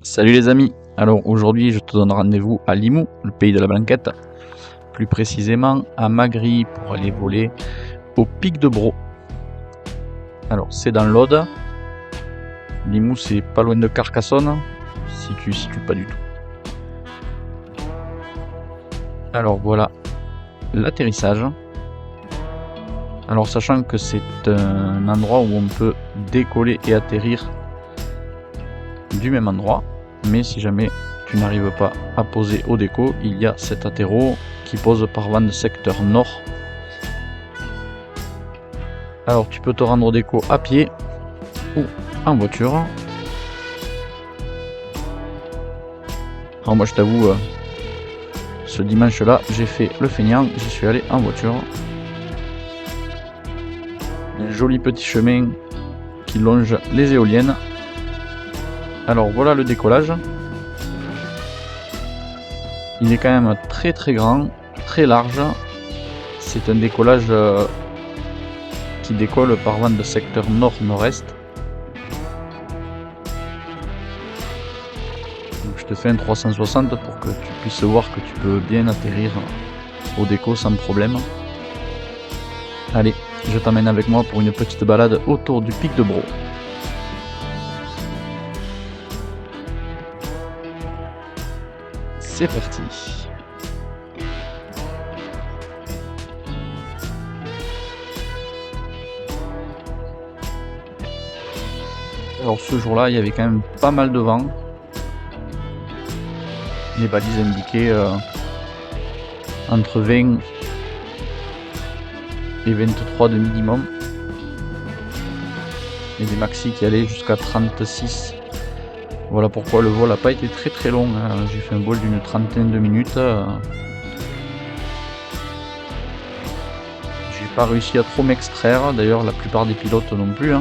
Salut les amis, alors aujourd'hui je te donne rendez-vous à Limoux, le pays de la Blanquette, plus précisément à Magri pour aller voler au Pic de Bro. Alors c'est dans l'Aude, Limoux c'est pas loin de Carcassonne, si tu situes pas du tout. Alors voilà l'atterrissage. Alors sachant que c'est un endroit où on peut décoller et atterrir du même endroit, mais si jamais tu n'arrives pas à poser au déco, il y a cet atterro qui pose par vent de secteur nord. Alors tu peux te rendre au déco à pied ou en voiture. Alors moi je t'avoue, ce dimanche là j'ai fait le feignant, j'y suis allé en voiture. Un joli petit chemin qui longe les éoliennes. Alors voilà le décollage. Il est quand même très très grand, très large. C'est un décollage qui décolle par vent de secteur nord-nord-est. Donc je te fais un 360 pour que tu puisses voir que tu peux bien atterrir au déco sans problème. Allez, je t'emmène avec moi pour une petite balade autour du Pic de Bro. C'est parti. Alors ce jour-là, il y avait quand même pas mal de vent. Les balises indiquaient entre 20 et 23 de minimum. Et des maxi qui allaient jusqu'à 36. Voilà pourquoi le vol n'a pas été très très long. J'ai fait un vol d'une trentaine de minutes. J'ai pas réussi à trop m'extraire. D'ailleurs, la plupart des pilotes non plus.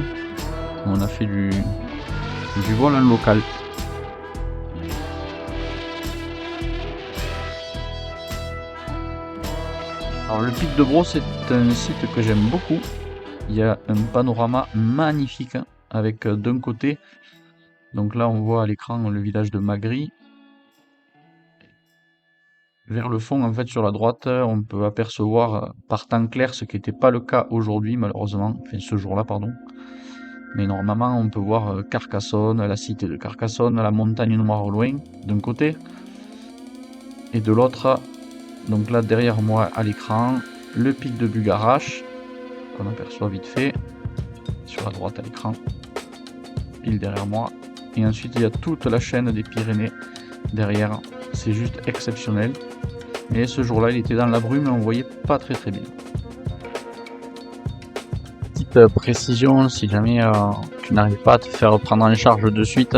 On a fait du vol en local. Alors le Pic de Bro, c'est un site que j'aime beaucoup. Il y a un panorama magnifique avec d'un côté, donc là on voit à l'écran le village de Magri. Vers le fond, en fait, sur la droite, on peut apercevoir par temps clair, ce qui n'était pas le cas aujourd'hui malheureusement, enfin ce jour-là pardon. Mais normalement on peut voir Carcassonne, la cité de Carcassonne, la montagne noire au loin d'un côté. Et de l'autre, donc là derrière moi à l'écran, le pic de Bugarache, qu'on aperçoit vite fait, sur la droite à l'écran, pile derrière moi. Et ensuite il y a toute la chaîne des Pyrénées derrière, c'est juste exceptionnel. Et ce jour-là il était dans la brume et on voyait pas très très bien. Petite précision, si jamais tu n'arrives pas à te faire prendre en charge de suite,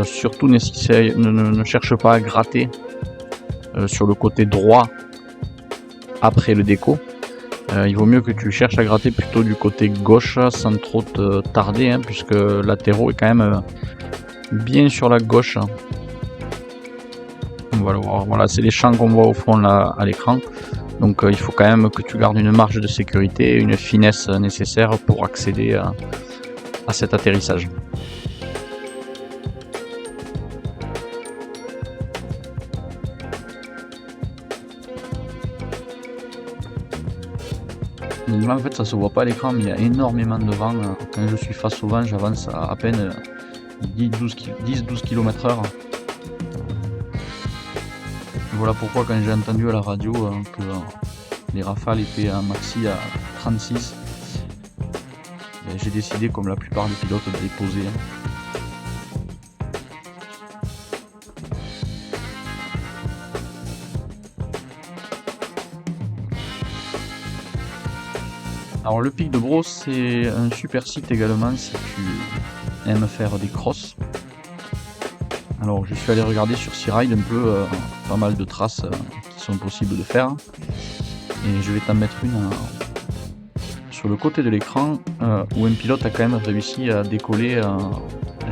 surtout ne cherche pas à gratter sur le côté droit après le déco. Il vaut mieux que tu cherches à gratter plutôt du côté gauche sans trop te tarder, puisque l'atterro est quand même bien sur la gauche. Voilà, c'est les champs qu'on voit au fond là à l'écran. Donc il faut quand même que tu gardes une marge de sécurité et une finesse nécessaire pour accéder à cet atterrissage. Donc là en fait ça se voit pas à l'écran, mais il y a énormément de vent. Quand je suis face au vent, j'avance à peine 10-12 km/h. Voilà pourquoi quand j'ai entendu à la radio que les rafales étaient à maxi à 36, j'ai décidé comme la plupart des pilotes de les poser. Alors le Pic de Bro, c'est un super site également si tu aimes faire des crosses. Alors je suis allé regarder sur Searide un peu pas mal de traces qui sont possibles de faire. Et je vais t'en mettre une sur le côté de l'écran où un pilote a quand même réussi à décoller.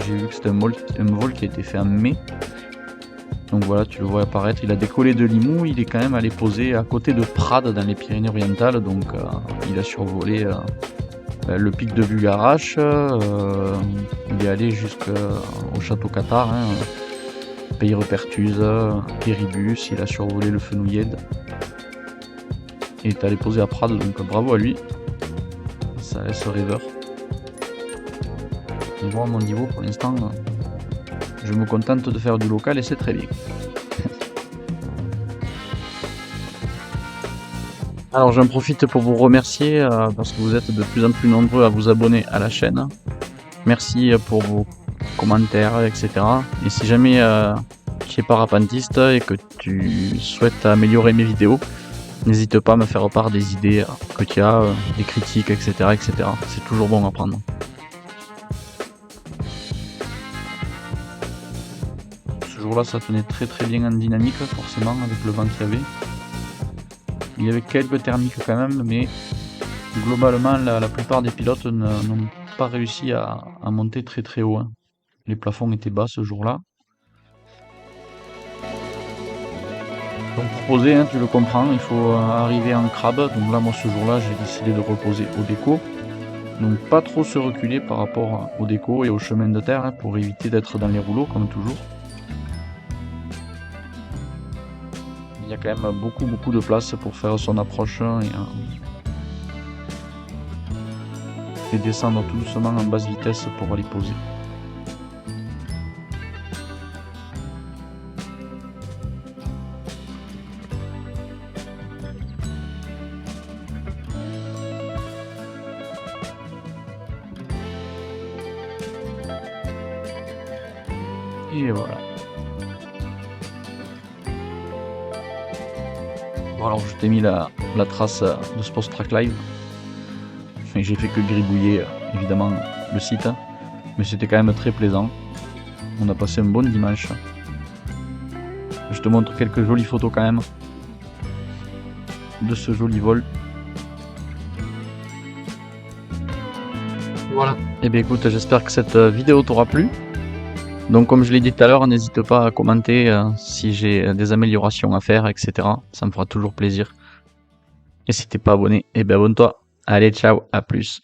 J'ai vu que c'était un vol qui a été fait en mai. Donc voilà, tu le vois apparaître, il a décollé de Limoux, il est quand même allé poser à côté de Prades dans les Pyrénées orientales, donc il a survolé le pic de Bugarache, il est allé jusqu'au château Cathare, hein, Pays Repertuse, Péribus, il a survolé le Fenouillède. Il est allé poser à Prades, donc bravo à lui. Ça laisse rêveur. Et moi, à mon niveau, pour l'instant, je me contente de faire du local et c'est très bien. Alors j'en profite pour vous remercier parce que vous êtes de plus en plus nombreux à vous abonner à la chaîne. Merci pour vos commentaires, etc. Et si jamais tu es parapentiste et que tu souhaites améliorer mes vidéos, n'hésite pas à me faire part des idées que tu as, des critiques, etc., etc. C'est toujours bon à prendre. Ce jour-là, ça tenait très très bien en dynamique, forcément, avec le vent qu'il y avait. Il y avait quelques thermiques quand même, mais globalement, la plupart des pilotes n'ont pas réussi à monter très très haut, hein. Les plafonds étaient bas ce jour-là. Donc pour poser, hein, tu le comprends, il faut arriver en crabe. Donc là, moi, ce jour-là, j'ai décidé de reposer au déco. Donc pas trop se reculer par rapport au déco et au chemin de terre, hein, pour éviter d'être dans les rouleaux, comme toujours. Il y a quand même beaucoup de place pour faire son approche et descendre tout doucement en basse vitesse pour aller poser. Et voilà. Bon alors je t'ai mis la trace de Sports Track Live. Enfin, j'ai fait que gribouiller évidemment le site, hein, mais c'était quand même très plaisant. On a passé un bon dimanche. Je te montre quelques jolies photos quand même de ce joli vol. Voilà. Et bien écoute, j'espère que cette vidéo t'aura plu. Donc comme je l'ai dit tout à l'heure, n'hésite pas à commenter si j'ai des améliorations à faire, etc. Ça me fera toujours plaisir. Et si t'es pas abonné, eh bien abonne-toi. Allez, ciao, à plus.